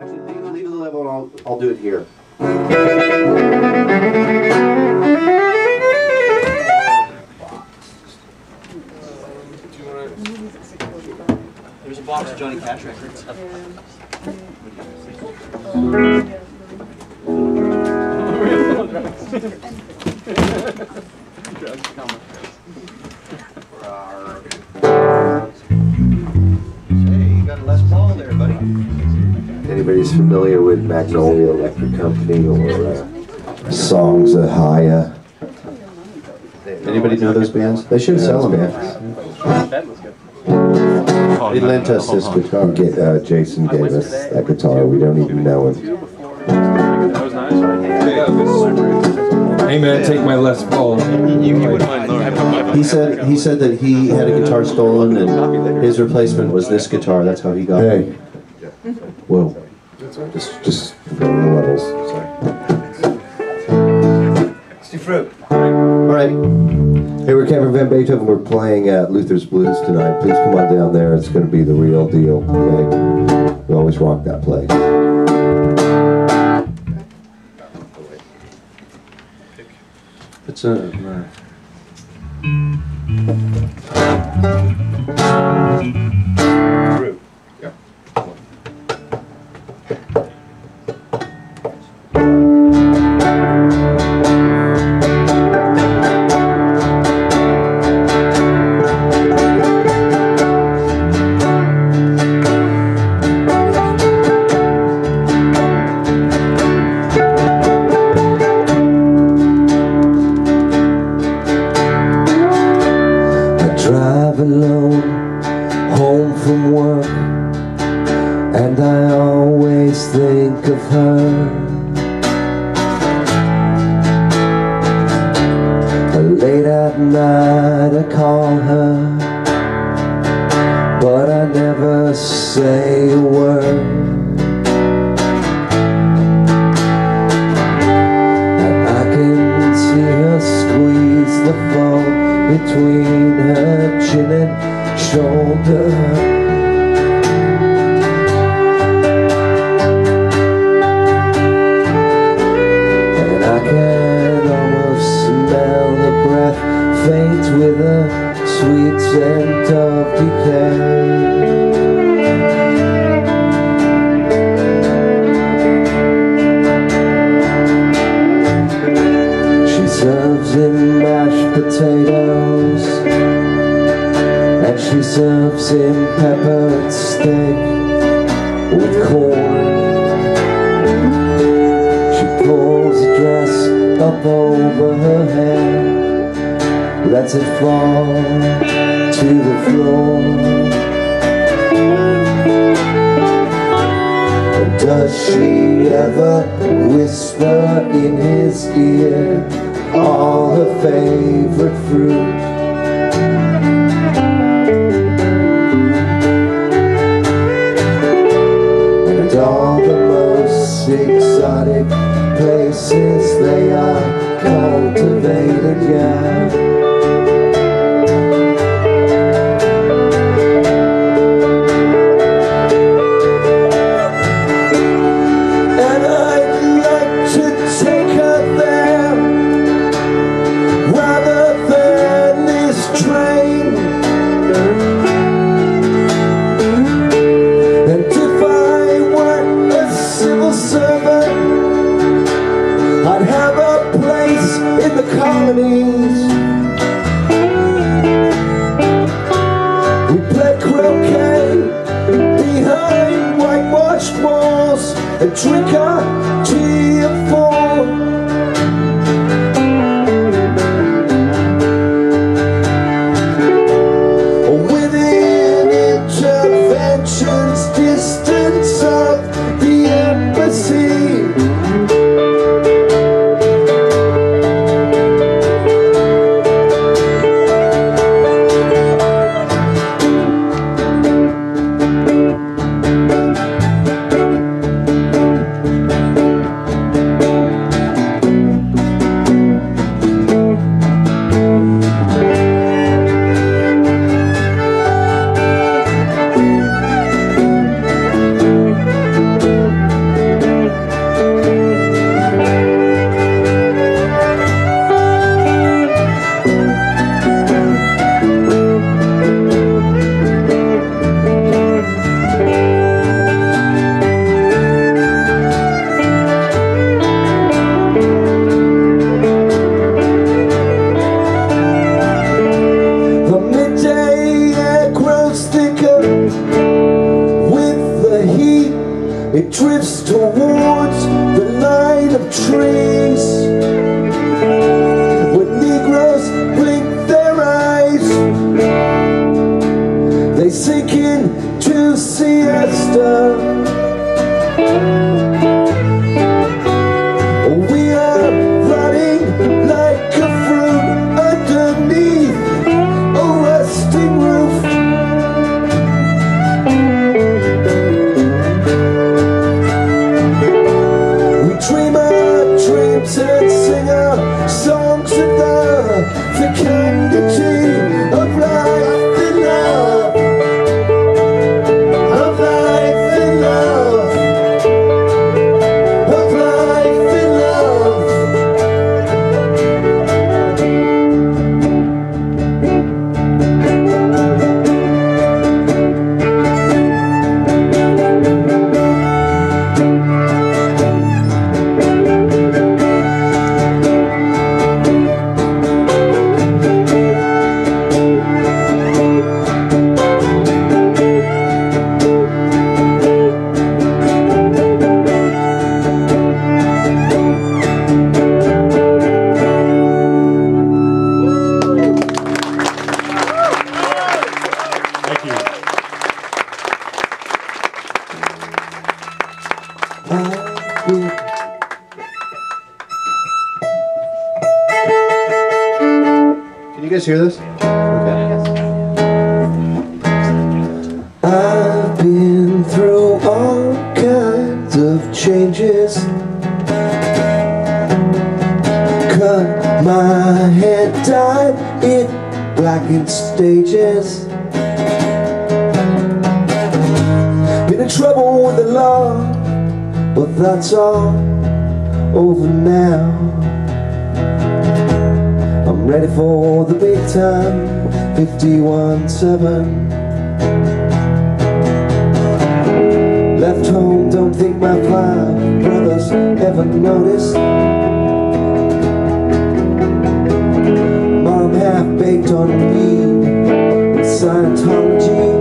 Actually, leave the level and I'll do it here. There's a box of Johnny Cash records. Hey, you got a Les Paul there, buddy. Anybody's familiar with Magnolia Electric Company or Songs of Haya? Anybody know those bands? They should sell them. They lent us this guitar. Jason gave us that guitar. We don't even know it. That was nice, right? Hey man, take my Les Paul. You wouldn't mind learning. He said that he had a guitar stolen and his replacement was this guitar. That's how he got it. Hey. Whoa. Just go to the levels. Sorry. Steve Fruit. Alright. Hey, we're Cameron Van Beethoven. We're playing at Luther's Blues tonight. Please come on down there. It's going to be the real deal. Okay? We always rock that place. It's a... Fruit. Yep. Alone, home from work, and I always think of her. Late at night I call her, but I never say a word. And I can see her squeeze the phone between her chin and shoulder. And I can almost smell her breath, faint with a sweet scent of decay. Serves him mashed potatoes, and she serves him peppered steak with corn. She pulls a dress up over her head, lets it fall to the floor. And does she ever whisper in his ear all her favorite fruit? And all the most exotic places they are cultivated, yeah. I'd have a place in the colonies. We play croquet behind whitewashed walls and drink our tea at 4. Within intervention's distance of the embassy, It drifts towards the line of trees when Negroes blink their eyes. They sink into siesta. We are rotting like a fruit underneath a rusting roof. We dream our dreams and sing our songs of the fecundity of life and love, of life and love, of life and love. Can you guys hear this? Okay. I've been through all kinds of changes. Cut my head, dyed it black in stages. Been in trouble with the law, but that's all over now. I'm ready for the big time, 51-7. Left home, don't think my 5 brothers ever noticed. Mom half-baked on weed and Scientology.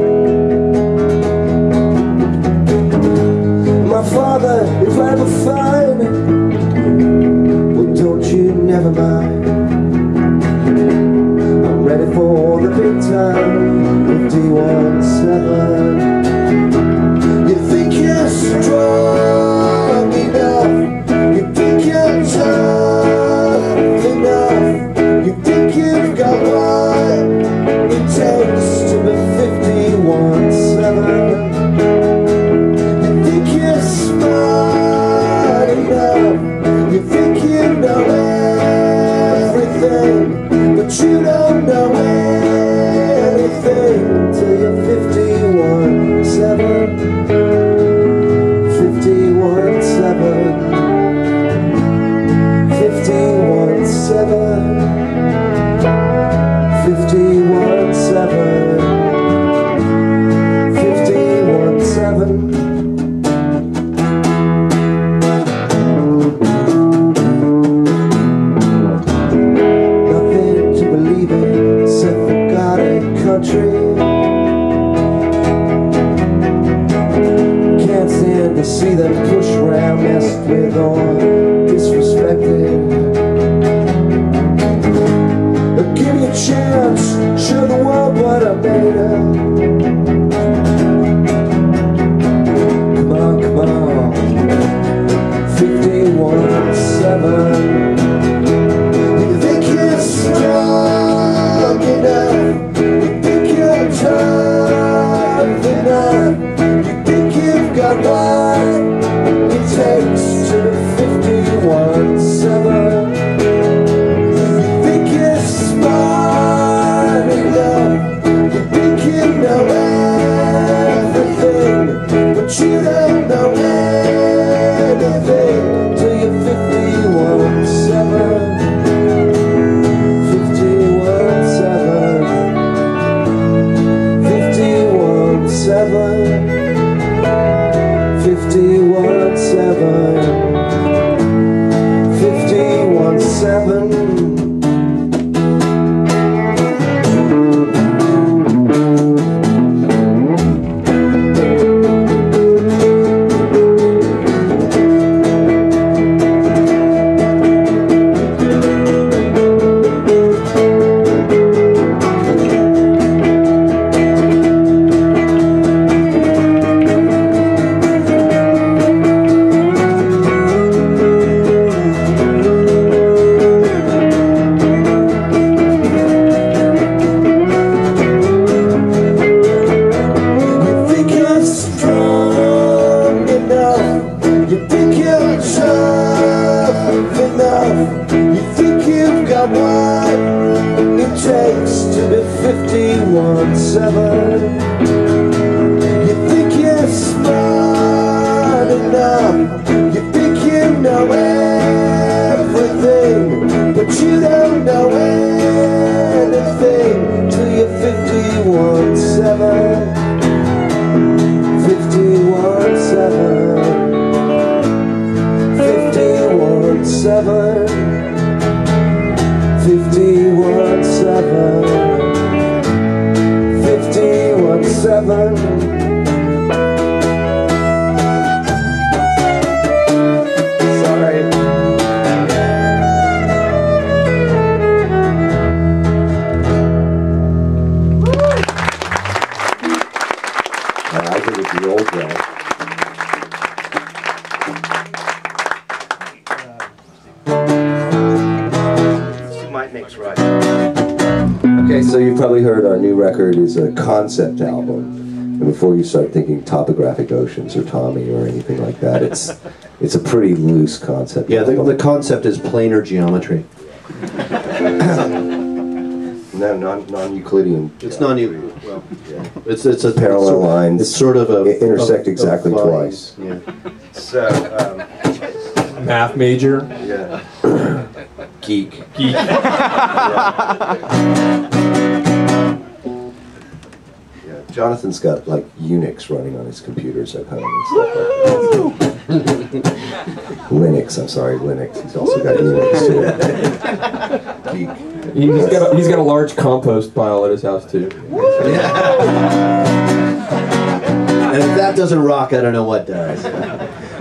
My father, if I ever find, well, don't you never mind. I'm ready for the big time, 51-7. You think you're strong enough, you think you're tough enough, you think you've got what it takes to be 51-7. You think you're smart enough, you think you know everything, but you don't know anything till you're 51-7. 51-7. 51-7. 51-7. 51-7. Nothing to believe in except for God and country. Can't stand to see them push around, messed with or disrespected. But give me a chance, show the world what I'm made of. Come on, come on. 51-7. You think you're strong enough, you think you're tough enough, you think you've got what it takes to be 51-7. You think you're smart enough, you think you know everything, but you don't know anything till you're 51-7. 51-7. 51-7. 51-7. 5017. You think you're smart enough, you think you know everything, but you don't know anything till you're 51-7. 51-7. 51-7. 51-7. 51-7. Sorry. I think it's the old guy. Might makes right. Okay, so you've probably heard our new record is a concept album. And before you start thinking topographic oceans or Tommy or anything like that, it's a pretty loose concept. Yeah, album. the concept is planar geometry. No, non-Euclidean. It's non-Euclidean. Well, yeah. It's a Parallel lines. It's sort of a intersect exactly bodies. twice. Yeah. So, Math major. yeah. Geek. Geek. Yeah, Jonathan's got like Unix running on his computers at home and stuff like that. Linux, I'm sorry, Linux. He's also got Unix too. Geek. He's got a large compost pile at his house too. And if that doesn't rock, I don't know what does.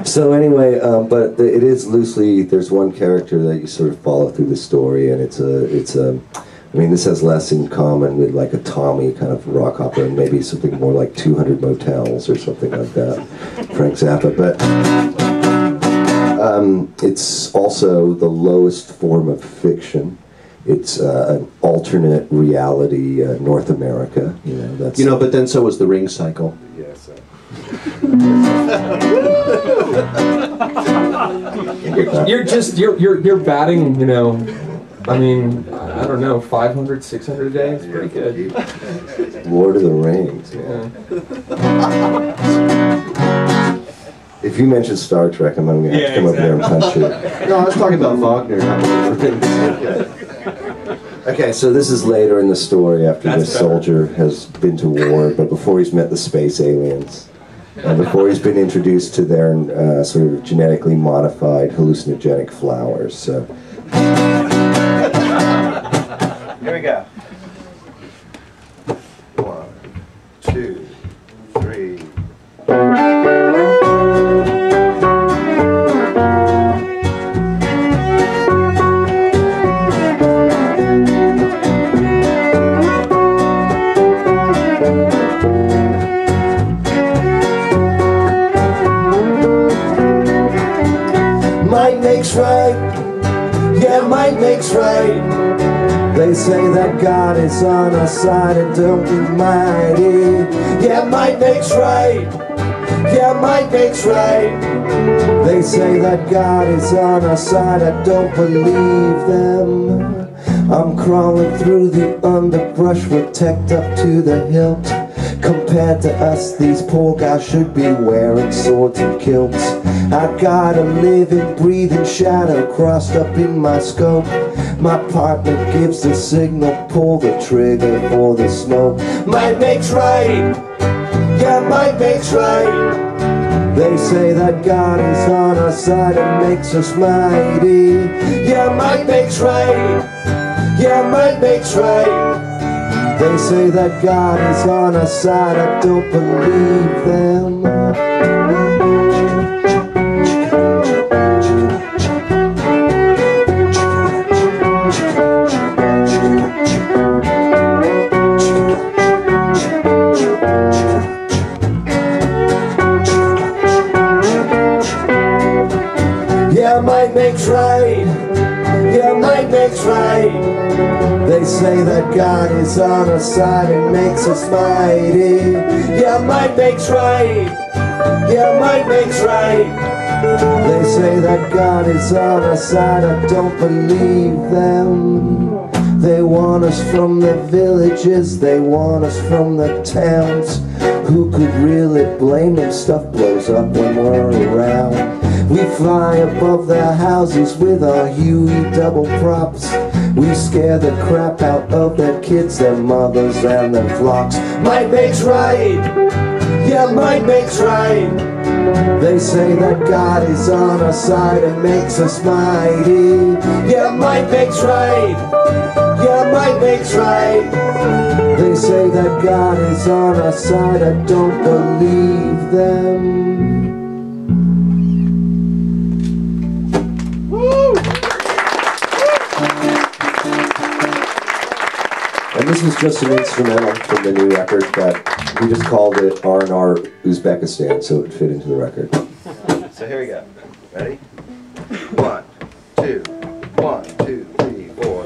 So anyway, but it is loosely. There's one character that you sort of follow through the story, and it's a. I mean, this has less in common with like a Tommy kind of rock opera, and maybe something more like 200 Motels or something like that, Frank Zappa. But it's also the lowest form of fiction. It's an alternate reality, North America. That's But then so was the Ring Cycle. Yes. You're batting, I mean, I don't know, 500, 600 a day. It's pretty good. Lord of the Rings. Yeah. If you mention Star Trek, I'm going to have to come up there and punch you. No, I was talking about Wagner, not Lord of the Rings. Okay, so this is later in the story after this soldier has been to war, but before he's met the space aliens. And before he's been introduced to their sort of genetically modified hallucinogenic flowers. So. Here we go. 1, 2, 3. Might makes right, yeah, might makes right. They say that God is on our side and don't be mighty. Yeah, might makes right, yeah, might makes right. They say that God is on our side, I don't believe them. I'm crawling through the underbrush, we're teched up to the hilt. Compared to us, these poor guys should be wearing swords and kilts. I got a living, breathing shadow crossed up in my scope. My partner gives the signal, pull the trigger for the smoke. Might makes right, yeah, might makes right. They say that God is on our side and makes us mighty. Yeah, might makes right, yeah, might makes right. They say that God is on our side, I don't believe them. Yeah, might makes right, yeah, might makes right. They say that God is on our side and makes us mighty. Yeah, might makes right, yeah, might makes right. They say that God is on our side, I don't believe them. They want us from the villages, they want us from the towns. Who could really blame them? Stuff blows up when we're around. We fly above their houses with our Huey double props. We scare the crap out of their kids, their mothers and their flocks. Might makes right, yeah, might makes right. They say that God is on our side and makes us mighty. Yeah, might makes right, yeah, might makes right. They say that God is on our side, I don't believe them. And this was just an instrumental from the new record that we just called it R&R Uzbekistan, so it would fit into the record. So here we go. Ready? 1, 2, 1, 2, 3, 4.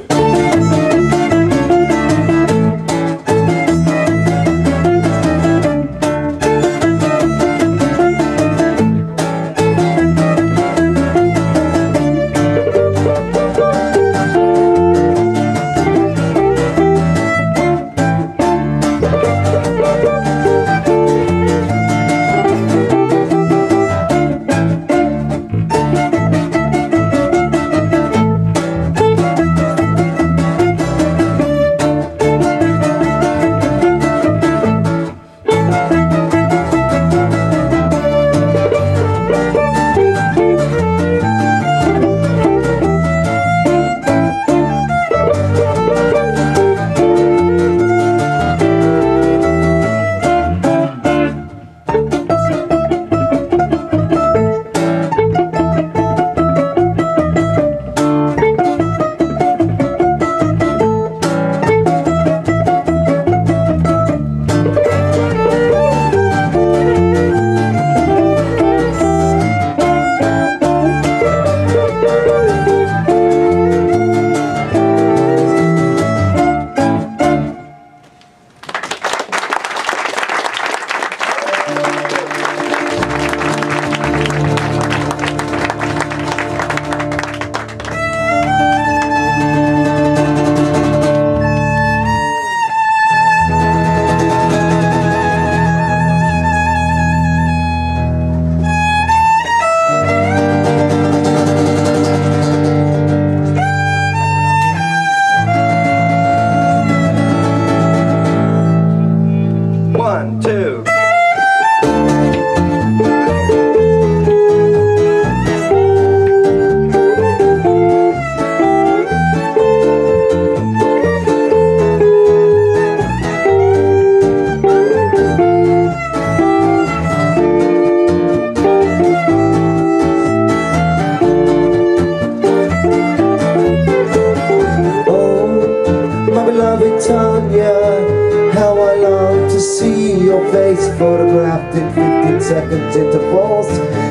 Photographed in 15-second intervals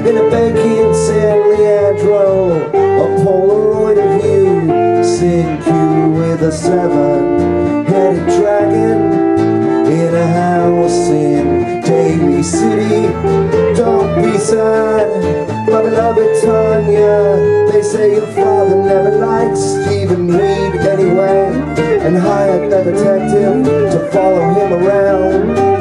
in a banking San Leandro, a Polaroid of you, seeing you with a 7-headed dragon in a house in Daly City. Don't be sad, my beloved Tanya. They say your father never likes Stephen Reed anyway, and hired a detective to follow him around.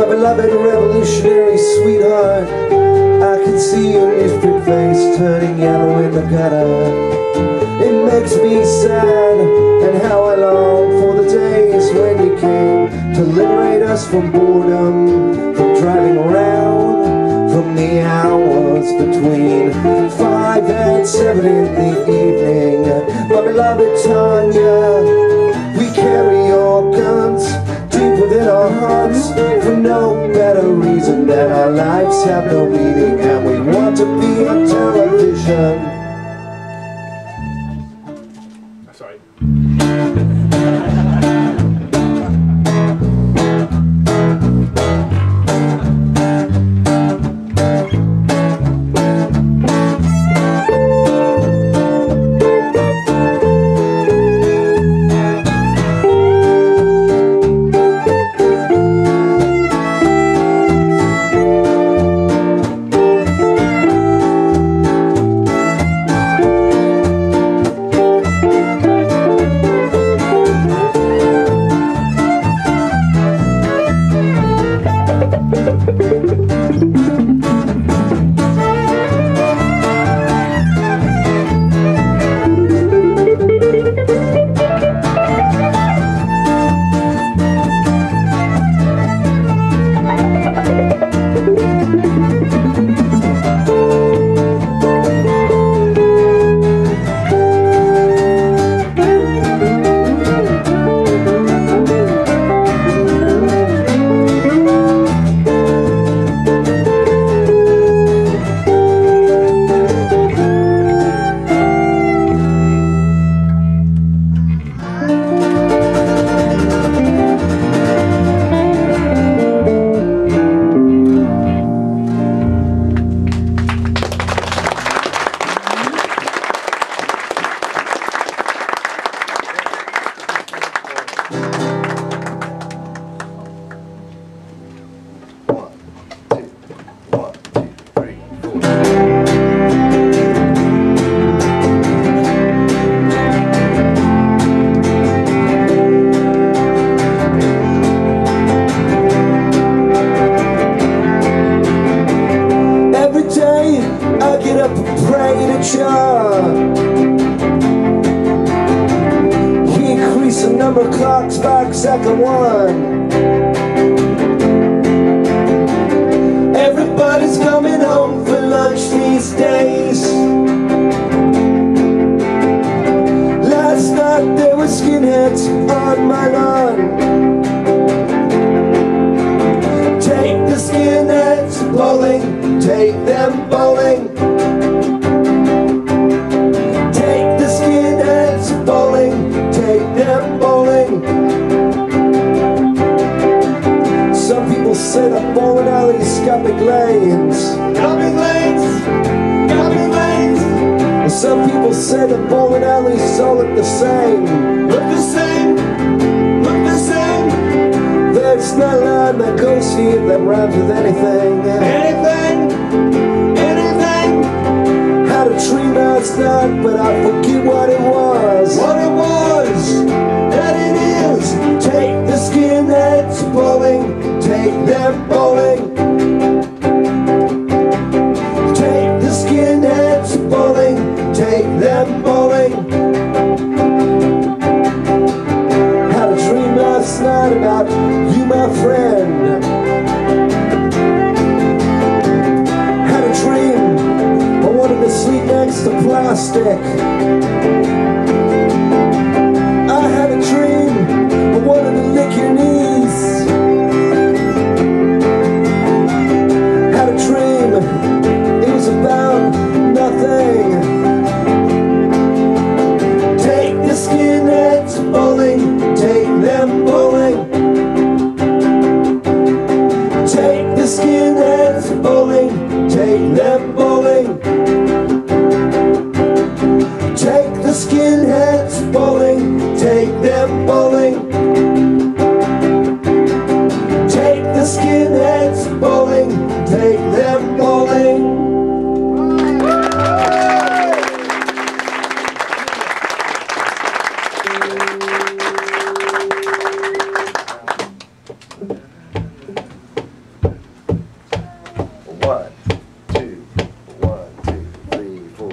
Beloved revolutionary sweetheart, I can see your newsprint face turning yellow in the gutter. It makes me sad, and how I long for the days when you came to liberate us from boredom, from driving around, from the hours between 5 and 7 in the evening. My beloved Tanya, we carry your guns deep within our hearts for no better reason than our lives have no meaning, and we want to be on television. Sorry. Number clock strikes second one. Everybody's coming home for lunch these days. Last night there were skinheads on my lawn. Take the skinheads bowling, take them bowling. Take the skinheads bowling, take them bowling. Some people say that bowling alleys got big lanes. Got big lanes, got big lanes. And some people say that bowling alleys all look the same. Look the same, look the same. There's no line that goes here that rhymes with anything. Anything, anything. Had a dream last night, but I forget what it was. What it was, that it is. Take the skinheads bowling, take them bowling. Take the skinheads bowling, take them bowling. Had a dream last night about you, my friend. Had a dream I wanted to sleep next to plastic. I had a dream I wanted to lick your knees. Had a dream it was about nothing. Take the skinheads bowling, take them bowling. Take the skinheads bowling, take them bowling. Take the skinheads bowling, take them bowling. Take the skinheads bowling, take them bowling. One, two, 3, 4.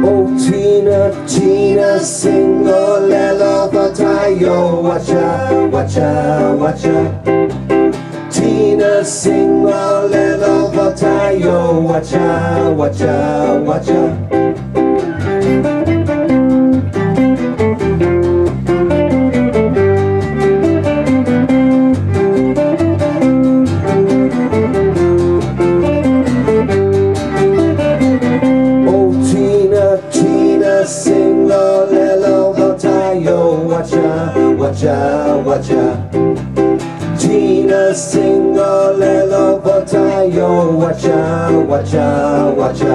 Oh Tina, Tina, singolello batayo, watcha, watcha, watcha. Tina, singolello batayo, watcha, watcha, watcha. Oh Tina, Tina, singolello batayo, watcha, watcha, watcha. Tina, singolello batayo, watcha, watcha, watcha.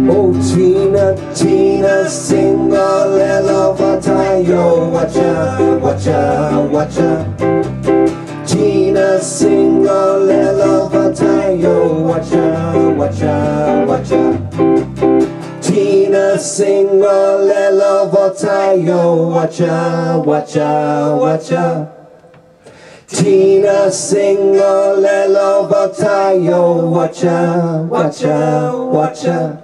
Oh Tina, Tina, singolello batayo, watcha, watcha, watcha. Tina, singolello batayo, watcha, watcha, watcha. Tina, singolello batayo, watcha, watcha, watcha. Tina, singolello batayo, watcha, watcha, watcha.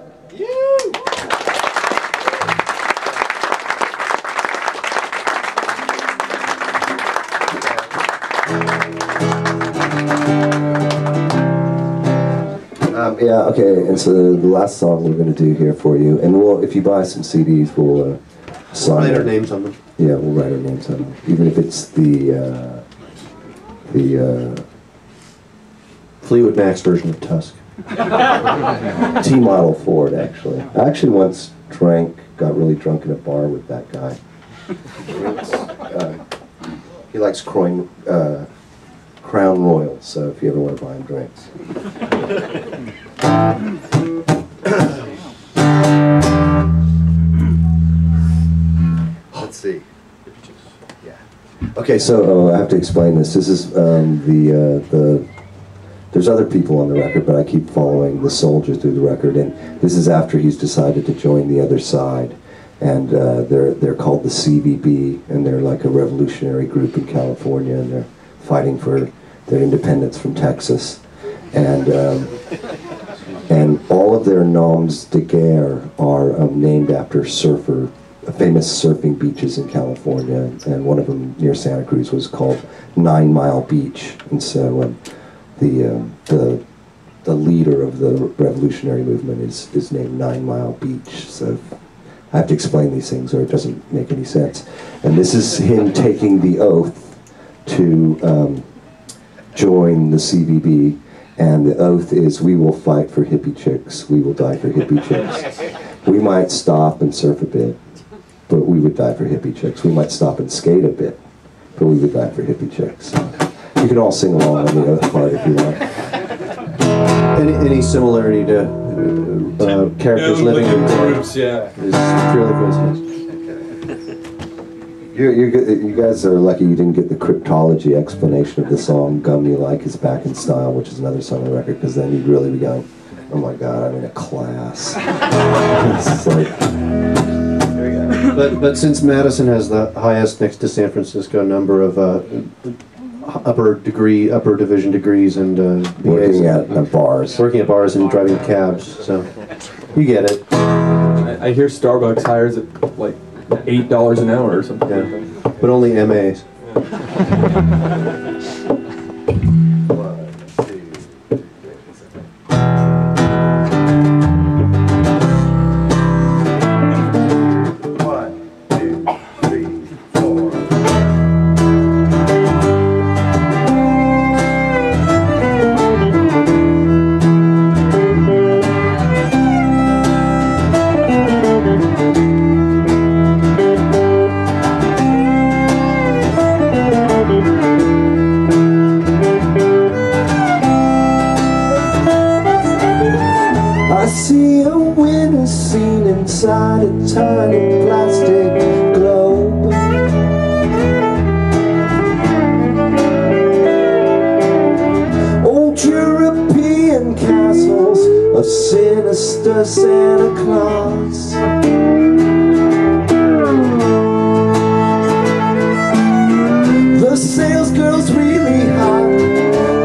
Yeah, okay, and so the last song we're going to do here for you, and we'll, if you buy some CDs, we'll sign Write our them. names on them. Yeah, we'll write our names on them, even if it's the Fleetwood Mac's version of Tusk. T-model Ford, actually. I actually once got really drunk in a bar with that guy. He likes Crown Royal, so if you ever want to buy him drinks. Let's see. Yeah. Okay, so I have to explain this. This is there's other people on the record, but I keep following the soldier through the record, and this is after he's decided to join the other side, and they're called the CVB, and they're like a revolutionary group in California, and they're fighting for their independence from Texas, and all of their noms de guerre are named after famous surfing beaches in California, and one of them near Santa Cruz was called 9 Mile Beach, and so the leader of the revolutionary movement is named 9 Mile Beach. So I have to explain these things, or it doesn't make any sense. And this is him taking the oath to join the CVB, and the oath is, "We will fight for hippie chicks. We will die for hippie chicks. We might stop and surf a bit, but we would die for hippie chicks. We might stop and skate a bit, but we would die for hippie chicks." You can all sing along on the oath part if you want. Any similarity to characters living in groups, yeah. is purely coincidence. You guys are lucky you didn't get the cryptology explanation of the song "Gum You Like Is Back in Style," which is another song on the record, because then you'd really be going, "Oh my God, I'm in a class." It's like, But since Madison has the highest next to San Francisco number of upper division degrees and working at bars. Working at bars and driving cabs, so you get it. I hear Starbucks hires at like $8 an hour or something. Yeah, but only MAs. I see a winter scene inside a tiny plastic globe. Old European castles of sinister Santa Claus. The salesgirl's really hot,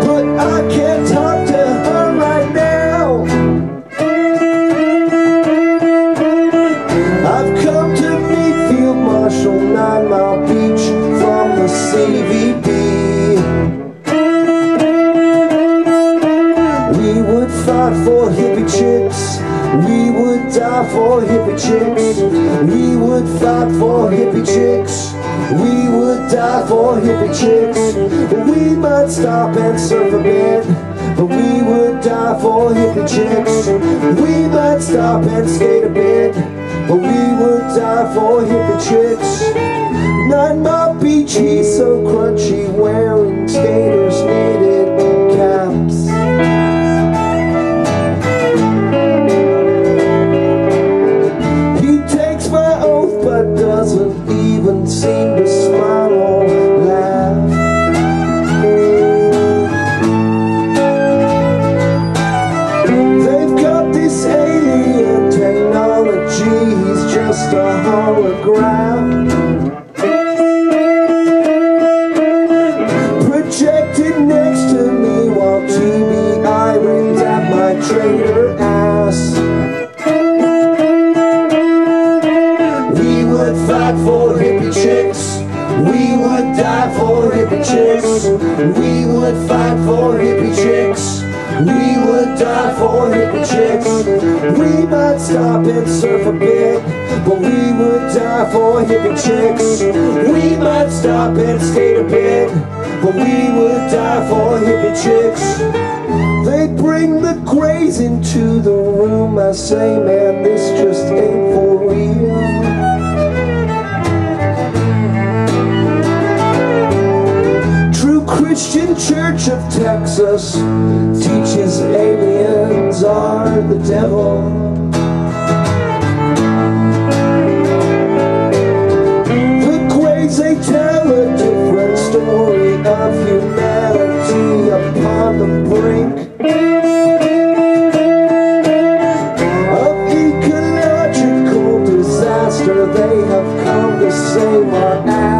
but I can't talk to her right now. I've come to meet Field Marshal 9 Mile Beach from the CVB. We would fight for hippie chicks. We would die for hippie chicks. We would fight for hippie chicks. We would die for hippie chicks. We might stop and surf a bit, but we would die for hippie chicks. We might stop and skate a bit, but we would die for hippie chicks. 9 Mile Beach, he's so crunchy, wearing skaters knitted caps. He takes my oath, but doesn't even seem to smile or laugh. They've got this alien technology, he's just a hologram. Projected next to me while TBI rings at my traitor ass. We would fight for hippie chicks. We would die for hippie chicks. We would fight for hippie chicks. We would die for hippie chicks. We might stop and surf a bit, but we would die for hippie chicks. We might stop and skate a bit, but we would die for hippie chicks. They bring the grays into the room. I say, man, this just ain't for real. True Christian Church of Texas teaches aliens are the devil. The grays, they tell a different of humanity upon the brink of ecological disaster. They have come to save our asses.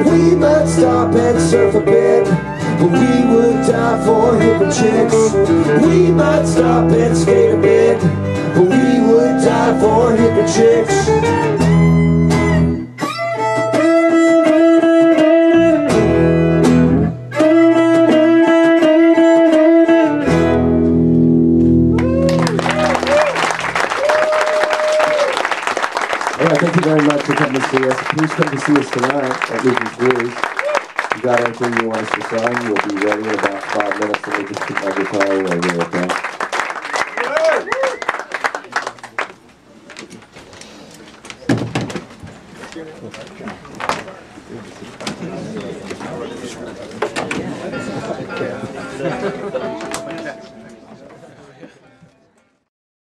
We might stop and surf a bit, but we would die for hippie chicks. We might stop and skate a bit, but we would die for hippie chicks. Thank you very much for coming to see us. Please come to see us tonight at Lucas Blues. If you got anything you want us to sign, we'll be ready in about 5 minutes, and we just keep my guitar away here, okay?